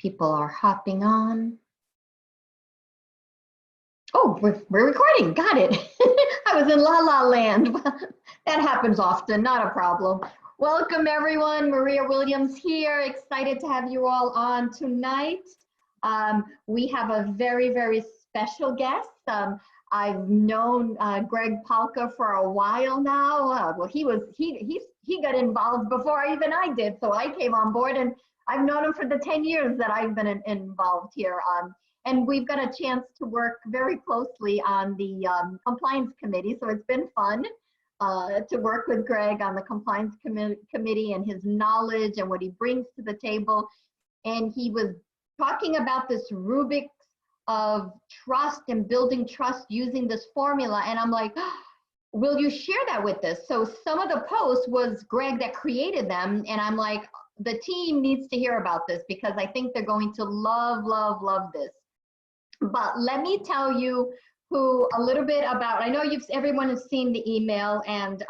People are hopping on. Oh, we're recording. Got it. I was in La La Land. That happens often. Not a problem. Welcome, everyone. Maria Williams here. Excited to have you all on tonight. We have a very, very special guest. I've known Greg Palka for a while now. Well, he got involved before even I did, so I came on board, and I've known him for the 10 years that I've been involved here. And we've got a chance to work very closely on the compliance committee, so it's been fun to work with Greg on the compliance committee and his knowledge and what he brings to the table. And he was talking about this Rubik's of trust and building trust using this formula, and I'm like, oh, will you share that with us? So some of the posts was Greg that created them, and I'm like, the team needs to hear about this because I think they're going to love, love, love this. But let me tell you a little bit about, I know everyone has seen the email and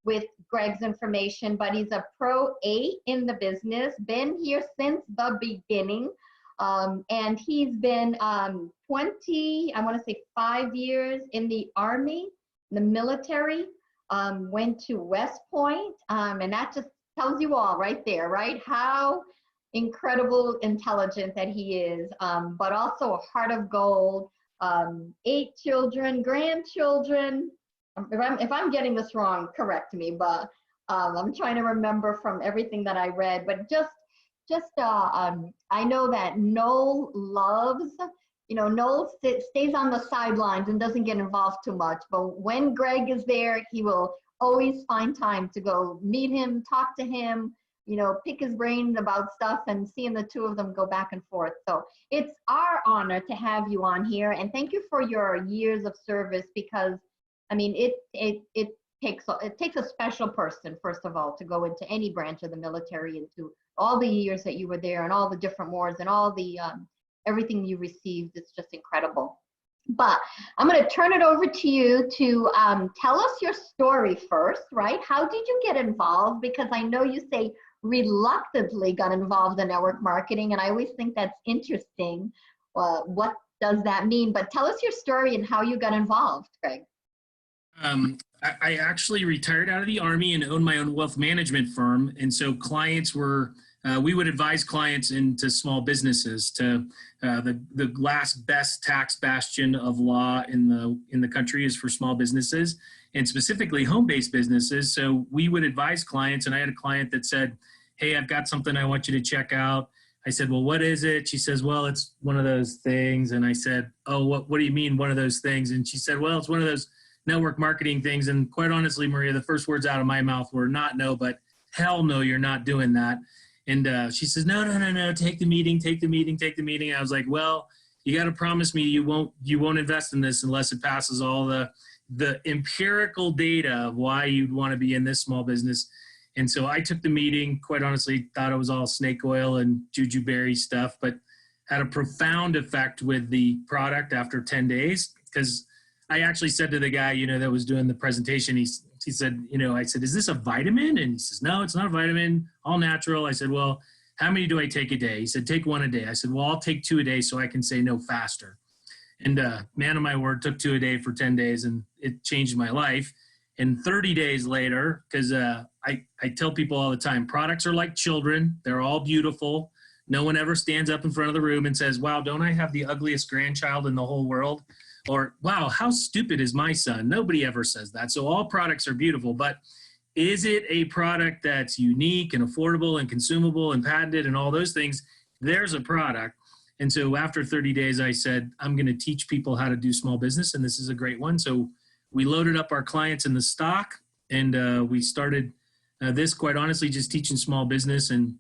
with Greg's information, but he's a Pro 8 in the business, been here since the beginning. And he's been 20, I want to say 5 years in the Army, the military, went to Westpoint, and that just tells you all right there, right? How incredible intelligent that he is, but also a heart of gold, 8 children, grandchildren. If I'm getting this wrong, correct me, but I'm trying to remember from everything that I read, but I know that Noel loves, Noel stays on the sidelines and doesn't get involved too much, but when Greg is there, he will always find time to go meet him, talk to him, pick his brain about stuff, and seeing the two of them go back and forth. So it's our honor to have you on here, and thank you for your years of service, because I mean it takes a special person, first of all, to go into any branch of the military, into all the years that you were there and all the different wars and all the everything you received. It's just incredible. But I'm going to turn it over to you to tell us your story first, right? How did you get involved? Because I know you say reluctantly got involved in network marketing, and I always think that's interesting. What does that mean? But tell us your story and how you got involved, Greg. I actually retired out of the Army and owned my own wealth management firm. And so clients were, we would advise clients into small businesses, to the last best tax bastion of law in the country is for small businesses, and specifically home-based businesses. So we would advise clients, and I had a client that said, hey, I've got something I want you to check out. I said, well, what is it? She says, well, it's one of those things. And I said, oh, what do you mean one of those things? And she said, well, it's one of those network marketing things. And quite honestly, Maria, the first words out of my mouth were not no, but hell no, you're not doing that. And she says, no, take the meeting. I was like, well, you got to promise me you won't invest in this unless it passes all the empirical data of why you'd want to be in this small business. And so I took the meeting, quite honestly, thought it was all snake oil and jujuberry stuff, but had a profound effect with the product after 10 days. Because I actually said to the guy, that was doing the presentation, he said, I said, is this a vitamin? And he says, no, it's not a vitamin, all natural. I said, well, how many do I take a day? He said, take 1 a day. I said, well, I'll take 2 a day so I can say no faster. And man of my word, took 2 a day for 10 days, and it changed my life. And 30 days later, because I tell people all the time, products are like children. They're all beautiful. No one ever stands up in front of the room and says, wow, don't I have the ugliest grandchild in the whole world? Or, wow, how stupid is my son? Nobody ever says that. So all products are beautiful, but is it a product that's unique and affordable and consumable and patented and all those things? There's a product. And so after 30 days, I said, I'm going to teach people how to do small business, and this is a great one. So we loaded up our clients in the stock, and we started this, quite honestly, just teaching small business. And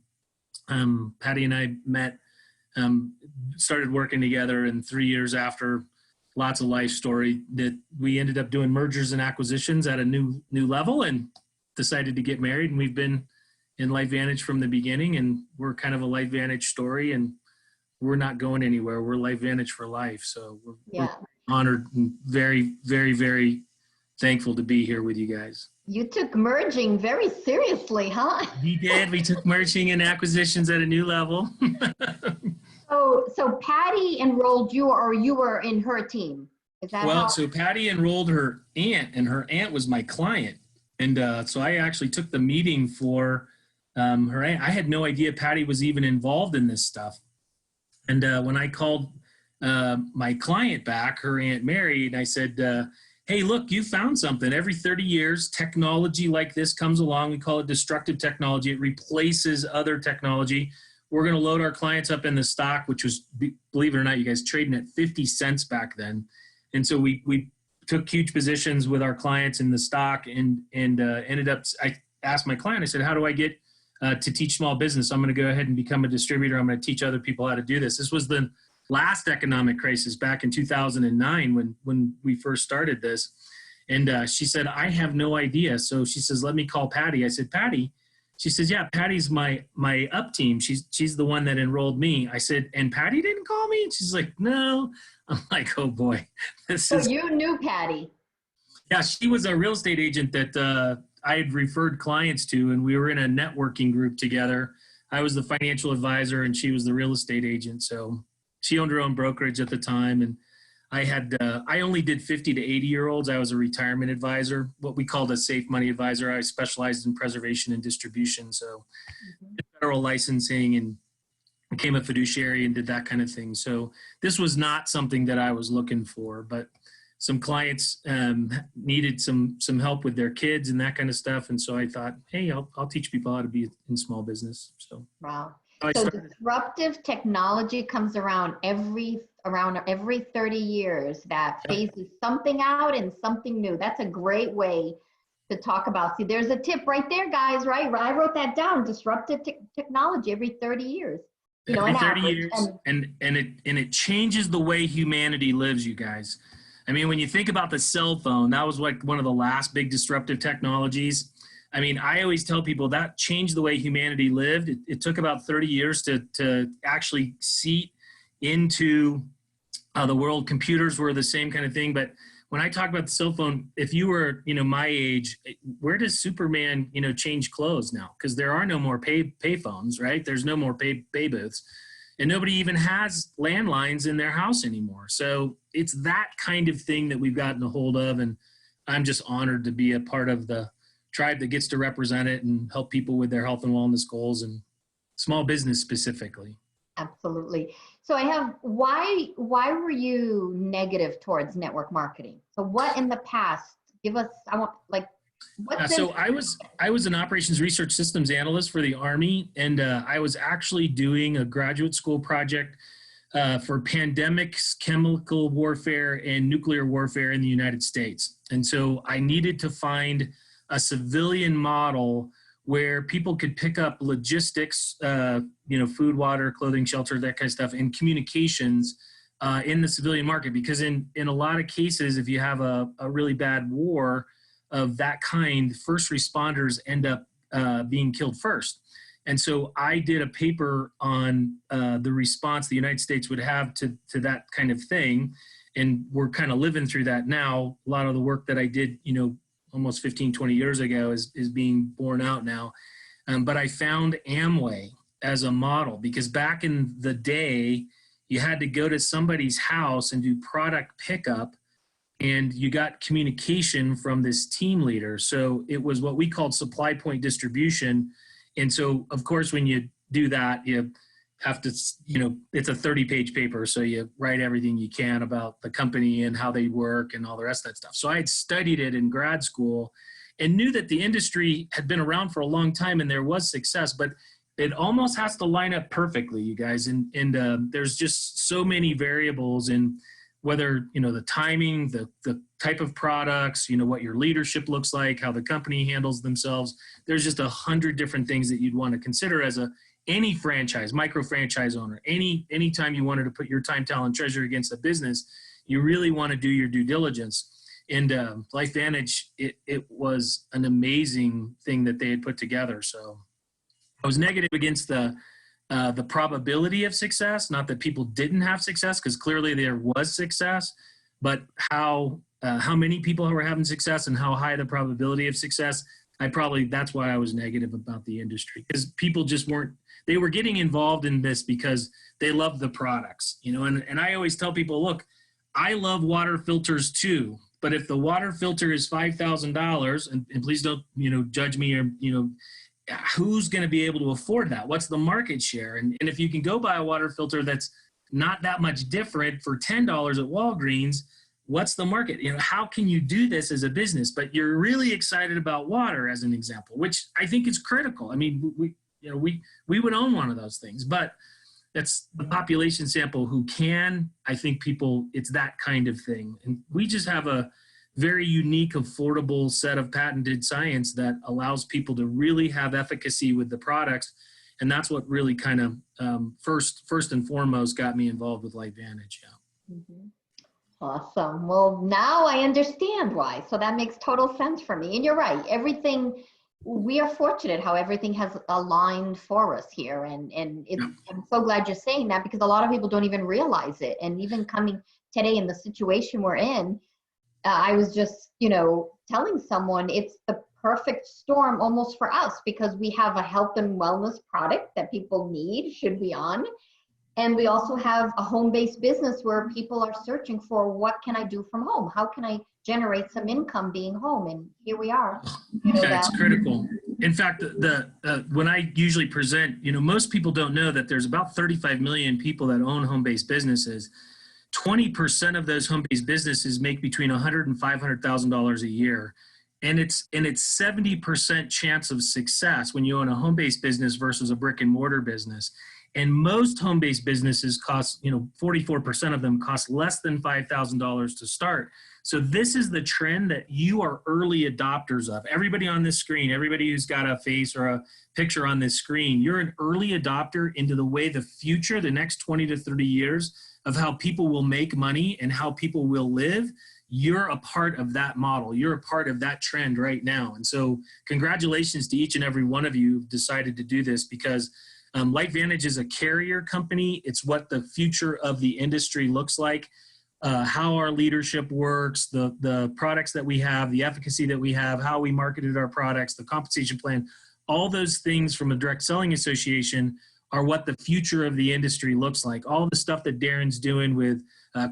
Patty and I met, started working together, and 3 years after, lots of life story, that we ended up doing mergers and acquisitions at a new level and decided to get married. And we've been in LifeVantage from the beginning, and we're kind of a LifeVantage story, and we're not going anywhere. We're LifeVantage for life. So we're honored and very, very, very thankful to be here with you guys. You took merging very seriously, huh? We did. We took merging and acquisitions at a new level. So Patty enrolled you, or you were in her team? Is that Well, how? so Patty enrolled her aunt, and her aunt was my client. And so I actually took the meeting for her aunt. I had no idea Patty was even involved in this stuff. And when I called my client back, her Aunt Mary, and I said, hey, look, you found something. Every 30 years, technology like this comes along. We call it destructive technology. It replaces other technology. We're going to load our clients up in the stock, which was, believe it or not, you guys, trading at 50 cents back then. And so we took huge positions with our clients in the stock and ended up, I asked my client, I said, how do I get to teach small business? I'm going to go ahead and become a distributor. I'm going to teach other people how to do this. This was the last economic crisis back in 2009 when we first started this. And she said, I have no idea. So she says, let me call Patty. I said, Patty? She says, yeah, Patty's my up team. She's the one that enrolled me. I said, and Patty didn't call me? And she's like, no. I'm like, oh boy. So you knew Patty? Yeah, she was a real estate agent that I had referred clients to, and we were in a networking group together. I was the financial advisor and she was the real estate agent. So she owned her own brokerage at the time. And I only did 50 to 80-year-olds. I was a retirement advisor, what we called a safe money advisor. I specialized in preservation and distribution. So federal licensing, and became a fiduciary and did that kind of thing. So this was not something that I was looking for, but some clients needed some help with their kids and that kind of stuff. And so I thought, hey, I'll teach people how to be in small business. So wow. So disruptive technology comes around every 30 years that phases something out and something new. That's a great way to talk about. See, there's a tip right there, guys, right? I wrote that down, disruptive technology every 30 years. You know, every 30 years, and it changes the way humanity lives, you guys. I mean, when you think about the cell phone, that was like one of the last big disruptive technologies. I mean, I always tell people that changed the way humanity lived. It took about 30 years to actually seep into the world. Computers were the same kind of thing. But when I talk about the cell phone, if you were, my age, where does Superman, change clothes now? Because there are no more pay phones, right? There's no more pay booths. And nobody even has landlines in their house anymore. So it's that kind of thing that we've gotten a hold of. And I'm just honored to be a part of the tribe that gets to represent it and help people with their health and wellness goals and small business specifically. Absolutely. So I have, why were you negative towards network marketing? So what in the past, give us, I want like, so I was an operations research systems analyst for the Army, and I was actually doing a graduate school project for pandemics, chemical warfare, and nuclear warfare in the United States. And so I needed to find a civilian model where people could pick up logistics, food, water, clothing, shelter, that kind of stuff, and communications in the civilian market. Because in a lot of cases, if you have a really bad war of that kind, first responders end up being killed first. And so I did a paper on the response the United States would have to that kind of thing. And we're kind of living through that now. A lot of the work that I did, almost 15, 20 years ago is being borne out now. But I found Amway as a model, because back in the day, you had to go to somebody's house and do product pickup, and you got communication from this team leader. So it was what we called supply point distribution. And so, of course, when you do that, you have to, it's a 30-page paper. So you write everything you can about the company and how they work and all the rest of that stuff. So I had studied it in grad school and knew that the industry had been around for a long time and there was success, but it almost has to line up perfectly, you guys. And there's just so many variables in whether, the timing, the type of products, what your leadership looks like, how the company handles themselves. There's just 100 different things that you'd want to consider as any franchise, micro franchise owner. Anytime you wanted to put your time, talent, treasure against a business, you really want to do your due diligence. And LifeVantage, it was an amazing thing that they had put together. So I was negative against the probability of success, not that people didn't have success, because clearly there was success, but how many people were having success and how high the probability of success. That's why I was negative about the industry, because people just weren't, they were getting involved in this because they love the products, and I always tell people, look, I love water filters too, but if the water filter is $5,000, and please don't, judge me, or, who's going to be able to afford that? What's the market share? And if you can go buy a water filter that's not that much different for $10 at Walgreens, what's the market? How can you do this as a business? But you're really excited about water as an example, which I think is critical. I mean, we would own one of those things, but that's the population sample who can. I think people, it's that kind of thing. And we just have a very unique, affordable set of patented science that allows people to really have efficacy with the products. And that's what really kind of first and foremost got me involved with LifeVantage. Yeah. Mm-hmm. Awesome. Well, now I understand why. So that makes total sense for me. And you're right. Everything, we are fortunate how everything has aligned for us here. And it's, I'm so glad you're saying that, because a lot of people don't even realize it. And even coming today in the situation we're in, I was just, telling someone it's the perfect storm almost for us, because we have a health and wellness product that people need, should be on. And we also have a home-based business where people are searching for, what can I do from home? How can I generate some income being home? And here we are. That's critical. In fact, when I usually present, most people don't know that there's about 35 million people that own home-based businesses. 20% of those home-based businesses make between $100,000 and $500,000 a year. And it's 70% chance of success when you own a home-based business versus a brick and mortar business. And most home-based businesses cost, 44% of them cost less than $5,000 to start. So this is the trend that you are early adopters of. Everybody on this screen, everybody who's got a face or a picture on this screen, you're an early adopter into the way the future, the next 20 to 30 years of how people will make money and how people will live. You're a part of that model. You're a part of that trend right now. And so congratulations to each and every one of you who've decided to do this, because LifeVantage is a carrier company. It's what the future of the industry looks like, how our leadership works, the products that we have, the efficacy that we have, how we marketed our products, the compensation plan, all those things from a direct selling association are what the future of the industry looks like. All the stuff that Darren's doing with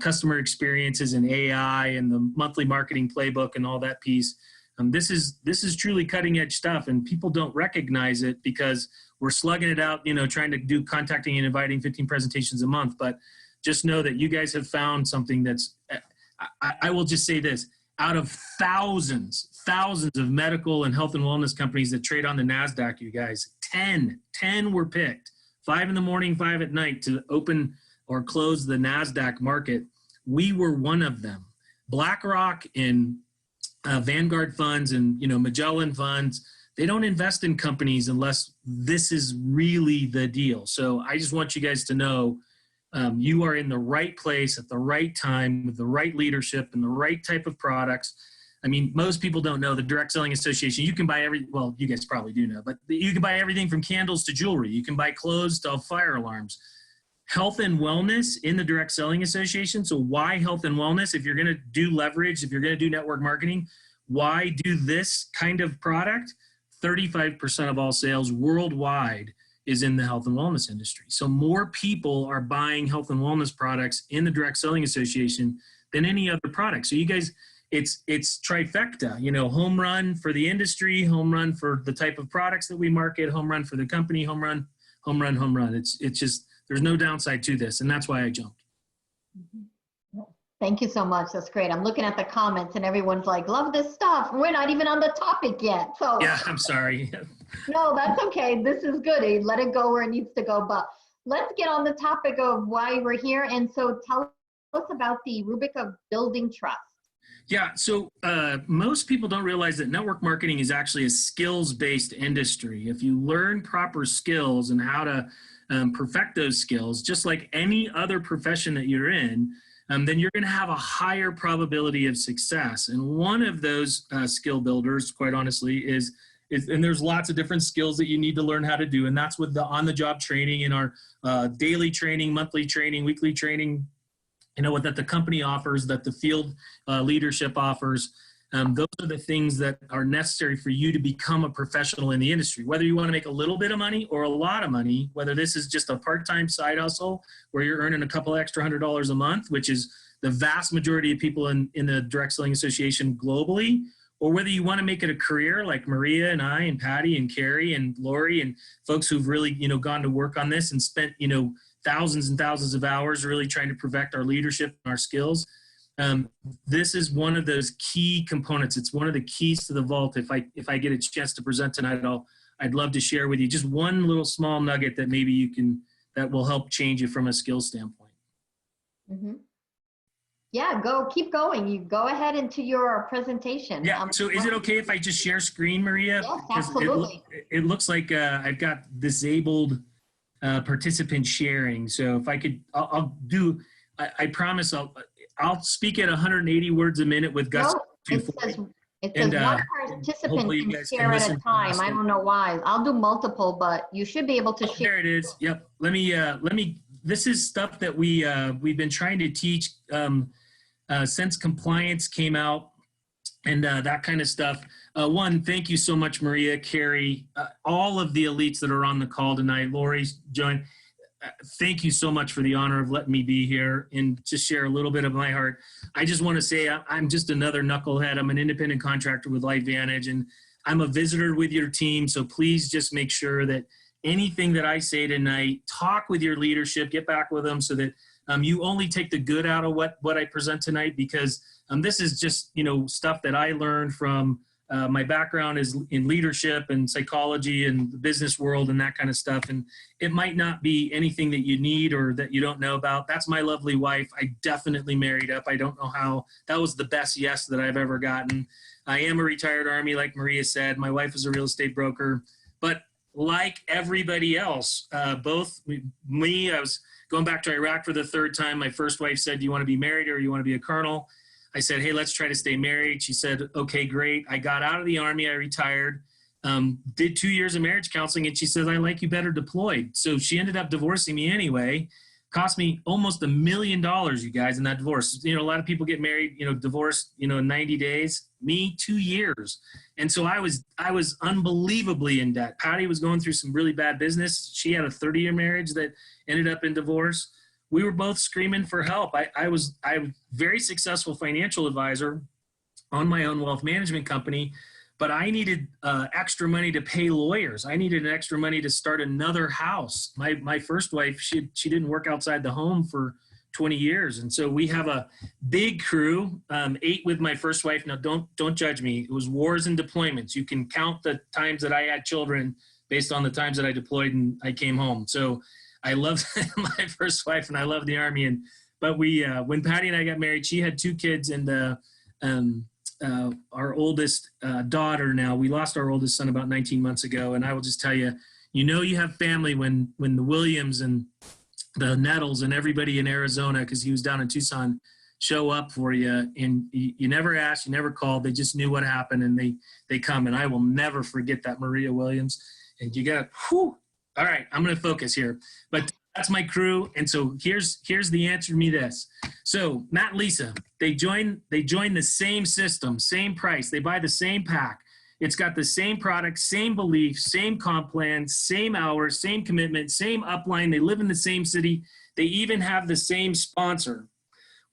customer experiences and AI and the monthly marketing playbook and all that piece. This is truly cutting edge stuff, and people don't recognize it because we're slugging it out, trying to do contacting and inviting 15 presentations a month. But just know that you guys have found something that's, I will just say this, out of thousands of medical and health and wellness companies that trade on the NASDAQ, you guys, 10 were picked, 5 in the morning, 5 at night to open or close the NASDAQ market. We were one of them. BlackRock and Vanguard funds and Magellan funds, they don't invest in companies unless this is really the deal. So I just want you guys to know you are in the right place at the right time with the right leadership and the right type of products. I mean, most people don't know the Direct Selling Association. You can buy well, you guys probably do know, but you can buy everything from candles to jewelry. You can buy clothes to fire alarms. Health and wellness in the Direct Selling Association. So why health and wellness? If you're going to do leverage, if you're going to do network marketing, why do this kind of product? 35% of all sales worldwide is in the health and wellness industry. So more people are buying health and wellness products in the Direct Selling Association than any other product. So you guys, it's trifecta, home run for the industry, home run for the type of products that we market, home run for the company, home run, home run, home run. It's just, there's no downside to this. And that's why I jumped. Thank you so much. That's great. I'm looking at the comments and everyone's like, love this stuff. We're not even on the topic yet. So yeah, I'm sorry. No, that's okay. This is good. Let it go where it needs to go. But let's get on the topic of why we're here. And so tell us about the rubric of building trust. Yeah, so most people don't realize that network marketing is actually a skills-based industry. If you learn proper skills and how to perfect those skills, just like any other profession that you're in, then you're going to have a higher probability of success. And one of those skill builders, quite honestly, is and there's lots of different skills that you need to learn how to do. And that's with the on-the-job training in our daily training, monthly training, weekly training, what that the company offers, that the field leadership offers. Those are the things that are necessary for you to become a professional in the industry. Whether you want to make a little bit of money or a lot of money, whether this is just a part-time side hustle where you're earning a couple extra $100 a month, which is the vast majority of people in the Direct Selling Association globally, or whether you want to make it a career like Maria and I and Patty and Carrie and Lori and folks who've really, gone to work on this and spent, thousands and thousands of hours really trying to perfect our leadership and our skills. This is one of those key components. It's one of the keys to the vault. If I get a chance to present tonight, I'd love to share with you just one little small nugget that maybe that will help change you from a skill standpoint. Mm-hmm. Yeah, keep going. You go ahead into your presentation. Yeah, so is it okay if I just share screen, Maria? Yes, absolutely. It looks like I've got disabled participant sharing. So if I could, I promise I'll speak at 180 words a minute with Gus. No, it says one participant can share at a time. I don't know why. I'll do multiple, but you should be able to share. There it is. Yep. Let me, this is stuff that we've been trying to teach since compliance came out and that kind of stuff. One, thank you so much, Maria, Carrie, all of the elites that are on the call tonight. Lori's joined. Thank you so much for the honor of letting me be here and just share a little bit of my heart. I just want to say I'm just another knucklehead. I'm an independent contractor with LifeVantage, and I'm a visitor with your team. So please just make sure that anything that I say tonight, talk with your leadership, get back with them so that you only take the good out of what I present tonight, because this is just, stuff that I learned from my background is in leadership and psychology and the business world and that kind of stuff. And it might not be anything that you need or that you don't know about. That's my lovely wife. I definitely married up. I don't know how. That was the best yes that I've ever gotten. I am a retired Army, like Maria said. My wife is a real estate broker. But like everybody else, I was going back to Iraq for the third time. My first wife said, do you want to be married or you want to be a colonel? I said, hey, let's try to stay married. She said, okay, great. I got out of the Army. I retired, did 2 years of marriage counseling. And she says, I like you better deployed. So she ended up divorcing me anyway. Cost me almost $1 million, you guys, in that divorce. A lot of people get married, divorced, in 90 days. Me, 2 years. And so I was unbelievably in debt. Patty was going through some really bad business. She had a 30-year marriage that ended up in divorce. We were both screaming for help. I was a very successful financial advisor on my own wealth management company, but I needed extra money to pay lawyers. I needed extra money to start another house. My first wife, she didn't work outside the home for 20 years. And so we have a big crew, 8 with my first wife. Now don't judge me. It was wars and deployments. You can count the times that I had children based on the times that I deployed and I came home. So I loved my first wife and I loved the Army. But when Patty and I got married, she had 2 kids and our oldest daughter now, we lost our oldest son about 19 months ago. And I will just tell you, you have family when the Williams and the Nettles and everybody in Arizona, because he was down in Tucson, show up for you. And you never asked, you never called. They just knew what happened and they come. And I will never forget that, Maria Williams. And you got, whew. All right, I'm going to focus here, but that's my crew. And so here's the answer to me this. So Matt and Lisa, they join the same system, same price. They buy the same pack. It's got the same product, same belief, same comp plan, same hours, same commitment, same upline. They live in the same city. They even have the same sponsor.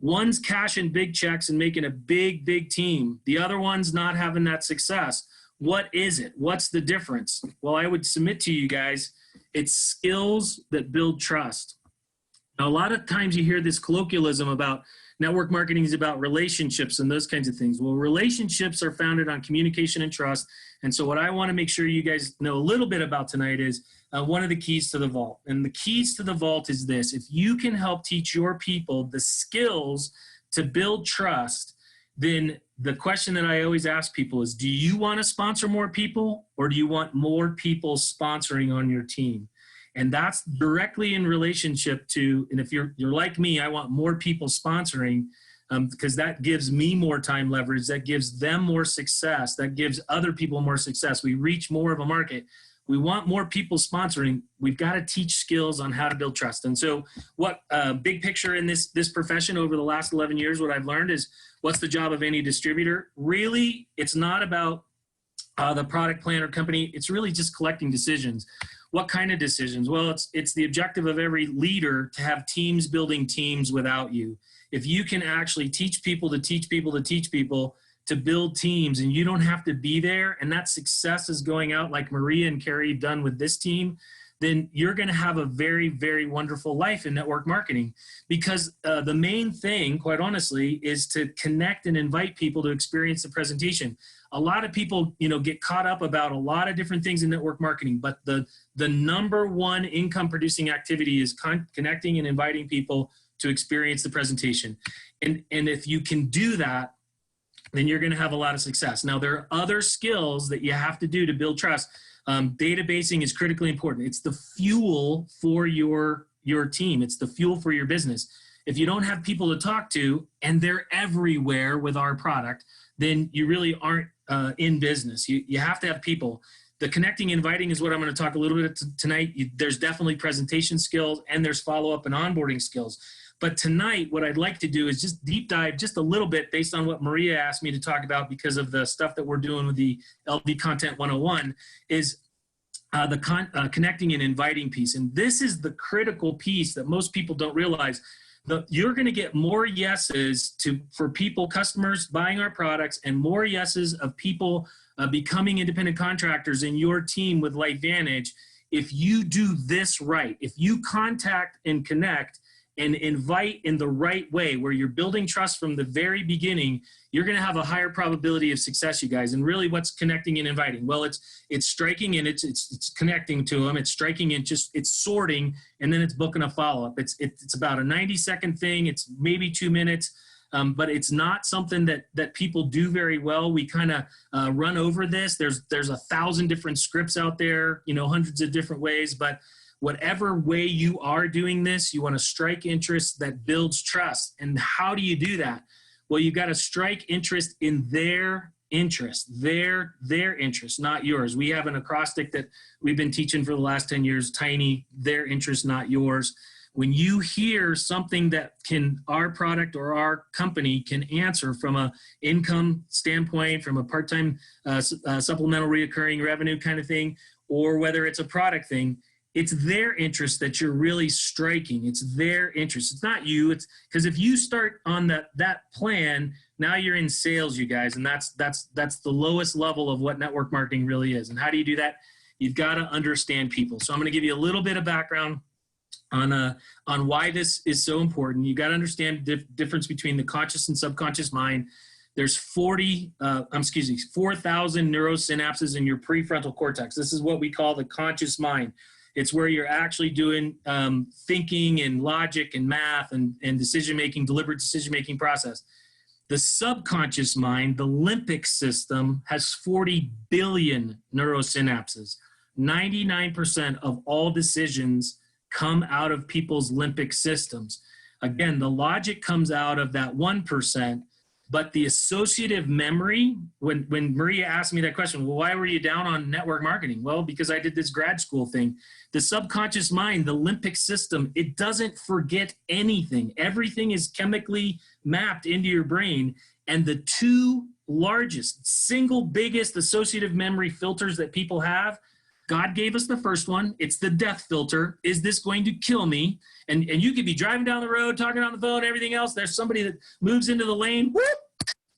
One's cashing big checks and making a big, big team. The other one's not having that success. What is it? What's the difference? Well, I would submit to you guys, it's skills that build trust. Now, a lot of times you hear this colloquialism about network marketing is about relationships and those kinds of things. Well, relationships are founded on communication and trust. And so what I want to make sure you guys know a little bit about tonight is one of the keys to the vault. And the keys to the vault is this. If you can help teach your people the skills to build trust, then the question that I always ask people is, do you want to sponsor more people or do you want more people sponsoring on your team? And that's directly in relationship to, and if you're like me, I want more people sponsoring because that gives me more time leverage. That gives them more success. That gives other people more success. We reach more of a market. We want more people sponsoring. We've got to teach skills on how to build trust. And so what big picture in this profession over the last 11 years, what I've learned is what's the job of any distributor? Really, it's not about the product plan or company. It's really just collecting decisions. What kind of decisions? Well, it's the objective of every leader to have teams building teams without you. If you can actually teach people to teach people to teach people to build teams, and you don't have to be there, and that success is going out like Maria and Carrie have done with this team, then you're going to have a very, very wonderful life in network marketing. Because the main thing, quite honestly, is to connect and invite people to experience the presentation. A lot of people, get caught up about a lot of different things in network marketing, but the number one income producing activity is connecting and inviting people to experience the presentation. And if you can do that, then you're going to have a lot of success. Now, there are other skills that you have to do to build trust. Databasing is critically important. It's the fuel for your team. It's the fuel for your business. If you don't have people to talk to, and they're everywhere with our product, then you really aren't in business. You have to have people. The connecting and inviting is what I'm going to talk a little bit tonight. There's definitely presentation skills, and there's follow-up and onboarding skills. But tonight, what I'd like to do is just deep dive just a little bit based on what Maria asked me to talk about because of the stuff that we're doing with the LV Content 101 is the connecting and inviting piece. And this is the critical piece that most people don't realize. You're going to get more yeses for people, customers buying our products, and more yeses of people becoming independent contractors in your team with LifeVantage if you do this right. If you contact and connect and invite in the right way, where you're building trust from the very beginning, you're going to have a higher probability of success, you guys. And really, what's connecting and inviting? Well, it's striking and it's connecting to them. It's striking and it's sorting, and then it's booking a follow-up. It's about a 90-second thing. It's maybe 2 minutes, but it's not something that people do very well. We kind of run over this. There's 1,000 different scripts out there, hundreds of different ways, but whatever way you are doing this, you want to strike interest that builds trust. And how do you do that? Well, you got to strike interest in their interest, their interest, not yours. We have an acrostic that we've been teaching for the last 10 years, tiny, their interest, not yours. When you hear something that our product or our company can answer from a income standpoint, from a part-time supplemental reoccurring revenue kind of thing, or whether it's a product thing, it's their interest that you're really striking. It's their interest. It's not you. It's because if you start on that plan, now you're in sales, you guys, and that's the lowest level of what network marketing really is. And how do you do that? You've got to understand people. So I'm going to give you a little bit of background on why this is so important. You got to understand the difference between the conscious and subconscious mind. There's 4,000 neurosynapses in your prefrontal cortex. This is what we call the conscious mind. It's where you're actually doing thinking and logic and math and decision-making, deliberate decision-making process. The subconscious mind, the limbic system, has 40 billion neurosynapses. 99% of all decisions come out of people's limbic systems. Again, the logic comes out of that 1%, but the associative memory, when Maria asked me that question, well, why were you down on network marketing? Well, because I did this grad school thing. The subconscious mind, the limbic system, it doesn't forget anything. Everything is chemically mapped into your brain. And the two largest, single biggest associative memory filters that people have, God gave us the first one. It's the death filter. Is this going to kill me? And you could be driving down the road, talking on the phone, everything else. There's somebody that moves into the lane. Whoop,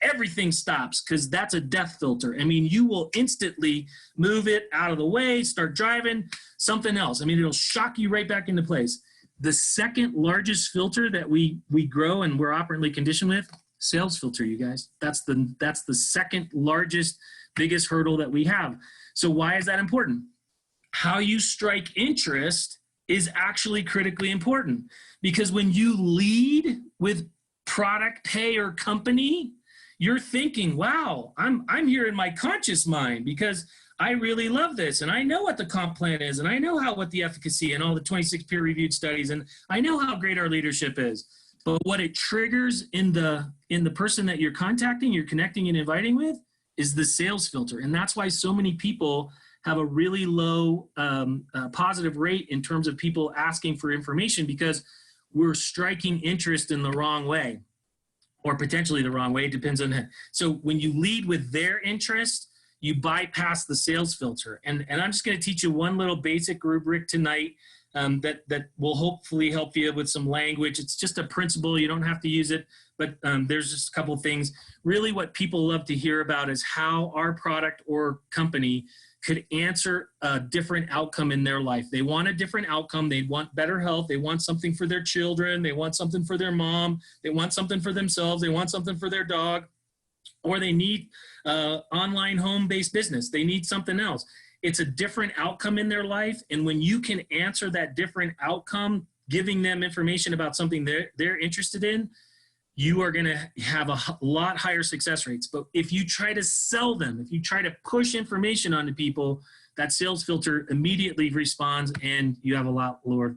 everything stops because that's a death filter. I mean, you will instantly move it out of the way, start driving, something else. I mean, it'll shock you right back into place. The second largest filter that we grow and we're operantly conditioned with, sales filter, you guys. That's the second largest, biggest hurdle that we have. So why is that important? How you strike interest is actually critically important, because when you lead with product, pay, or company, you're thinking, wow, I'm here in my conscious mind because I really love this, and I know what the comp plan is, and I know what the efficacy and all the 26 peer-reviewed studies, and I know how great our leadership is. But what it triggers in the person that you're contacting, you're connecting and inviting with, is the sales filter. And that's why so many people have a really low positive rate in terms of people asking for information because we're striking interest in the wrong way, or potentially the wrong way. It depends on that. So when you lead with their interest, you bypass the sales filter. And I'm just going to teach you one little basic rubric tonight that will hopefully help you with some language. It's just a principle. You don't have to use it, but there's just a couple of things. Really what people love to hear about is how our product or company could answer a different outcome in their life. They want a different outcome. They want better health. They want something for their children. They want something for their mom. They want something for themselves. They want something for their dog, or they need online home-based business. They need something else. It's a different outcome in their life. And when you can answer that different outcome, giving them information about something they're interested in, you are going to have a lot higher success rates. But if you try to sell them, if you try to push information onto people, that sales filter immediately responds and you have a lot lower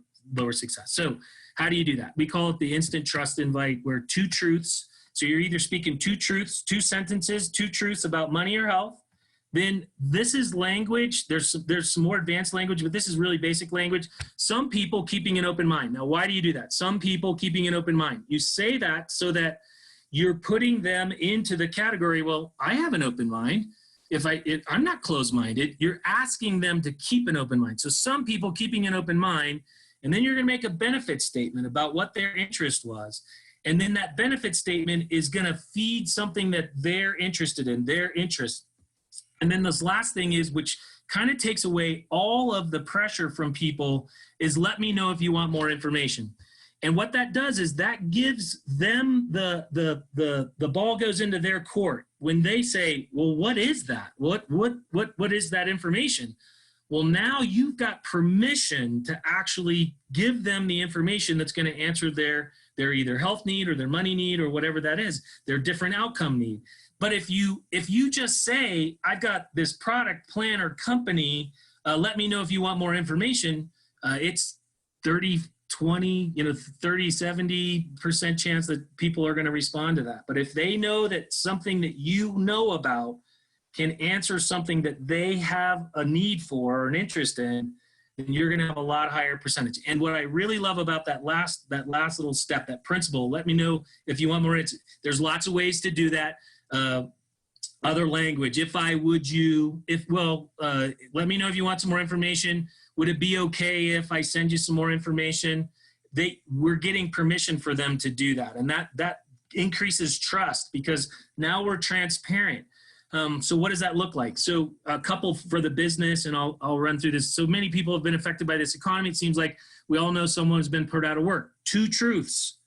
success. So how do you do that? We call it the instant trust invite, where two truths. So you're either speaking two truths, two sentences, two truths about money or health. Then this is language. There's some more advanced language, but this is really basic language. Some people keeping an open mind. Now, why do you do that? Some people keeping an open mind. You say that so that you're putting them into the category, well, I have an open mind. If I'm not closed-minded, you're asking them to keep an open mind. So some people keeping an open mind, and then you're going to make a benefit statement about what their interest was. And then that benefit statement is going to feed something that they're interested in, their interest. And then this last thing is, which kind of takes away all of the pressure from people, is let me know if you want more information. And what that does is that gives them the ball goes into their court. When they say, well, what is that? What is that information? Well, now you've got permission to actually give them the information that's going to answer their either health need or their money need or whatever that is, their different outcome need. But if you just say, I've got this product, plan, or company, let me know if you want more information, it's 30, 20, 30, 70% chance that people are going to respond to that. But if they know that something that you know about can answer something that they have a need for or an interest in, then you're going to have a lot higher percentage. And what I really love about that last little step, that principle, let me know if you want more. There's lots of ways to do that. Other language, let me know if you want some more information. Would it be okay if I send you some more information? We're getting permission for them to do that. And that increases trust because now we're transparent. So what does that look like? So a couple for the business, and I'll run through this. So many people have been affected by this economy. It seems like we all know someone has been put out of work. Two truths.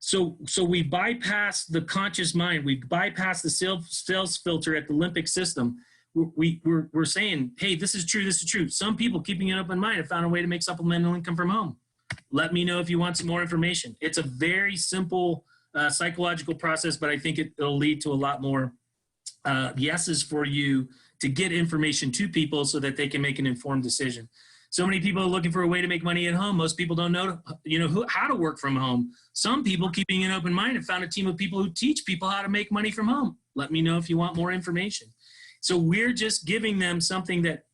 So we bypass the conscious mind. We bypass the sales filter at the limbic system. We're saying, hey, this is true, this is true. Some people keeping an open mind have found a way to make supplemental income from home. Let me know if you want some more information. It's a very simple psychological process, but I think it'll lead to a lot more yeses for you to get information to people so that they can make an informed decision. So many people are looking for a way to make money at home. Most people don't know, how to work from home. Some people, keeping an open mind, have found a team of people who teach people how to make money from home. Let me know if you want more information. So we're just giving them something that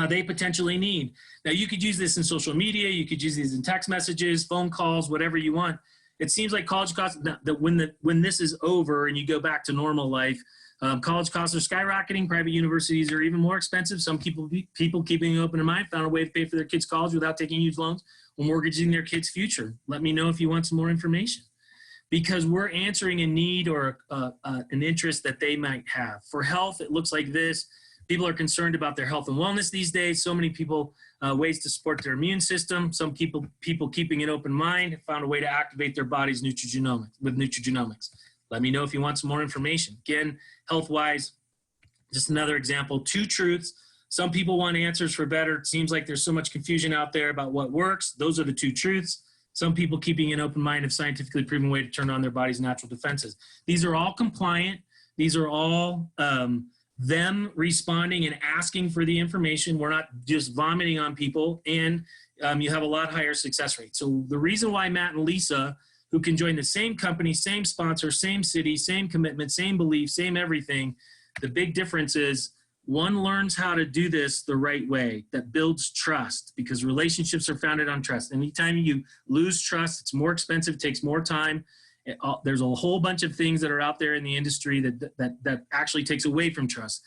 they potentially need. Now, you could use this in social media. You could use these in text messages, phone calls, whatever you want. It seems like college costs, that when this is over and you go back to normal life, college costs are skyrocketing. Private universities are even more expensive. Some people keeping an open mind found a way to pay for their kids' college without taking huge loans or mortgaging their kids' future. Let me know if you want some more information, because we're answering a need or an interest that they might have. For health, it looks like this. People are concerned about their health and wellness these days. So many people, ways to support their immune system. Some people keeping an open mind have found a way to activate their body's nutrigenomics. Let me know if you want some more information. Again, health-wise, just another example, two truths. Some people want answers for better. It seems like there's so much confusion out there about what works. Those are the two truths. Some people keeping an open mind have scientifically proven way to turn on their body's natural defenses. These are all compliant. These are all them responding and asking for the information. We're not just vomiting on people, and you have a lot higher success rate. So the reason why Matt and Lisa, who can join the same company, same sponsor, same city, same commitment, same belief, same everything, the big difference is one learns how to do this the right way that builds trust, because relationships are founded on trust. Anytime you lose trust, it's more expensive, takes more time. There's a whole bunch of things that are out there in the industry that actually takes away from trust.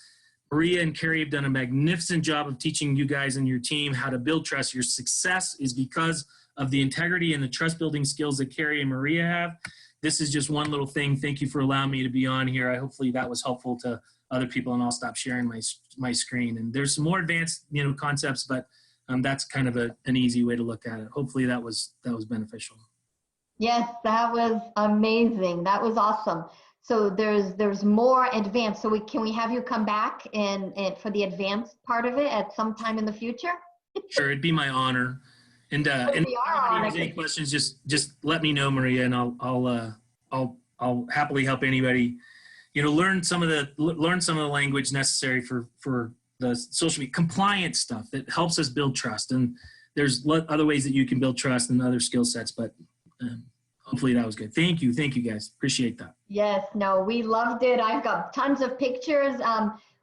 Maria and Carrie have done a magnificent job of teaching you guys and your team how to build trust. Your success is because of the integrity and the trust building skills that Carrie and Maria have. This is just one little thing. Thank you for allowing me to be on here. Hopefully that was helpful to other people, and I'll stop sharing my screen. And there's some more advanced, concepts, but that's kind of an easy way to look at it. Hopefully that was beneficial. Yes, that was amazing. That was awesome. So there's more advanced. So can we have you come back and for the advanced part of it at some time in the future? Sure, it'd be my honor. And if anybody has any questions, just let me know, Maria, and I'll happily help anybody. Learn some of the language necessary for the social media compliance stuff that helps us build trust. And there's other ways that you can build trust and other skill sets, but hopefully that was good. Thank you guys. Appreciate that. Yes, no, we loved it. I've got tons of pictures.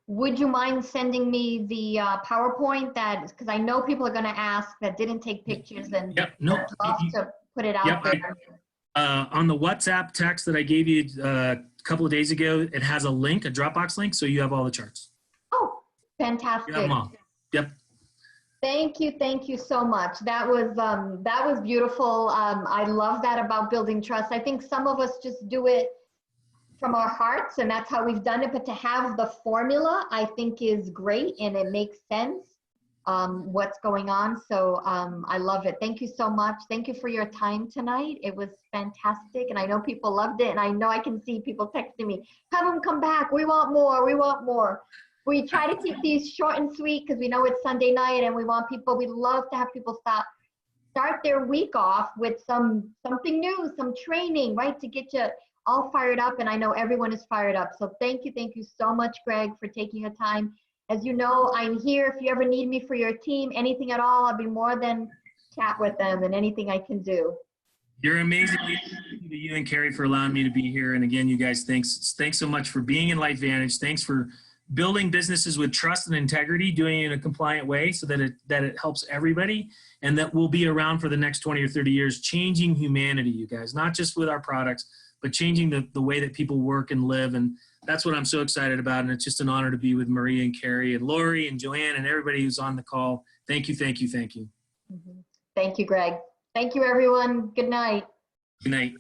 Would you mind sending me the PowerPoint because I know people are going to ask that didn't take pictures, and I'd love to put it out there. On the WhatsApp text that I gave you a couple of days ago, it has a link, a Dropbox link, so you have all the charts. Oh, fantastic. You have them all. Yep. Thank you so much. That was beautiful. I love that about building trust. I think some of us just do it from our hearts, and that's how we've done it. But to have the formula, I think, is great, and it makes sense what's going on. So I love it. Thank you so much. Thank you for your time tonight. It was fantastic, and I know people loved it, and I know I can see people texting me, have them come back. We want more. We want more. We try to keep these short and sweet because we know it's Sunday night, and we love to have people start their week off with something new, some training, right, to get you all fired up. And I know everyone is fired up. So thank you so much, Greg, for taking the time. As you know, I'm here if you ever need me for your team, anything at all. I'll be more than chat with them and anything I can do. You're amazing. Thank you to you and Carrie for allowing me to be here. And again, you guys, thanks so much for being in LifeVantage. Thanks for building businesses with trust and integrity, doing it in a compliant way so that it helps everybody, and that we'll be around for the next 20 or 30 years, changing humanity, you guys, not just with our products, but changing the way that people work and live. And that's what I'm so excited about. And it's just an honor to be with Maria and Carrie and Lori and Joanne and everybody who's on the call. Thank you. Mm-hmm. Thank you, Greg. Thank you, everyone. Good night. Good night.